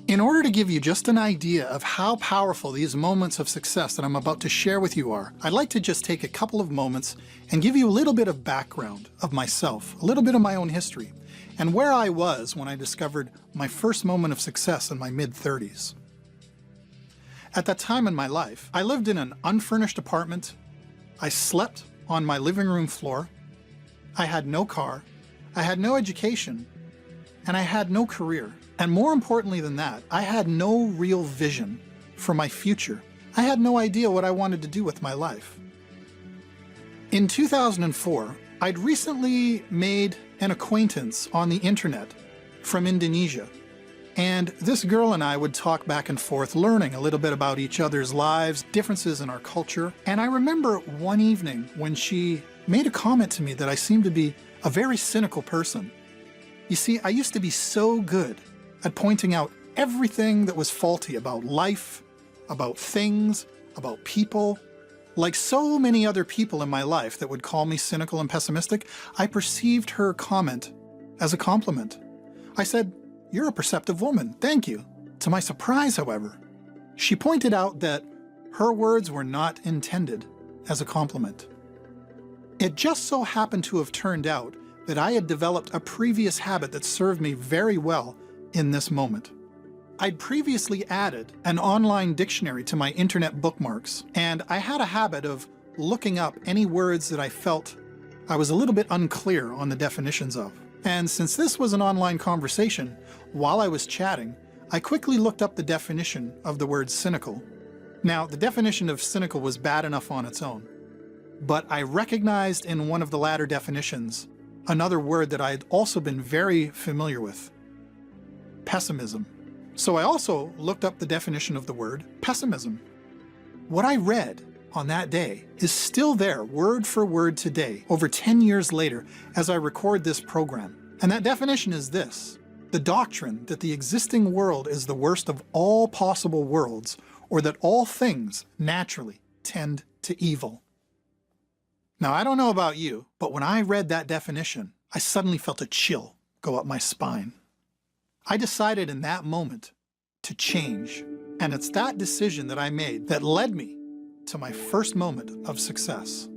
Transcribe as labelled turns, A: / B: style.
A: In order to give you just an idea of how powerful these moments of success that I'm about to share with you are, I'd like to just take a couple of moments and give you a little bit of background of myself, a little bit of my own history, and where I was when I discovered my first moment of success in my mid-30s. At that time in my life, I lived in an unfurnished apartment, I slept on my living room floor, I had no car, I had no education, and I had no career. And more importantly than that, I had no real vision for my future. I had no idea what I wanted to do with my life. In 2004, I'd recently made an acquaintance on the internet from Indonesia. And this girl and I would talk back and forth, learning a little bit about each other's lives, differences in our culture. And I remember one evening when she made a comment to me that I seemed to be a very cynical person. You see, I used to be so good at pointing out everything that was faulty about life, about things, about people. Like so many other people in my life that would call me cynical and pessimistic, I perceived her comment as a compliment. I said, "You're a perceptive woman, thank you." To my surprise, however, she pointed out that her words were not intended as a compliment. It just so happened to have turned out that I had developed a previous habit that served me very well in this moment. I'd previously added an online dictionary to my internet bookmarks, and I had a habit of looking up any words that I felt I was a little bit unclear on the definitions of. And since this was an online conversation, while I was chatting, I quickly looked up the definition of the word cynical. Now, the definition of cynical was bad enough on its own, but I recognized in one of the latter definitions another word that I had also been very familiar with: pessimism. So I also looked up the definition of the word pessimism. What I read on that day is still there, word for word today, over 10 years later, as I record this program. And that definition is this: the doctrine that the existing world is the worst of all possible worlds, or that all things naturally tend to evil. Now, I don't know about you, but when I read that definition, I suddenly felt a chill go up my spine. I decided in that moment to change, and it's that decision that I made that led me to my first moment of success.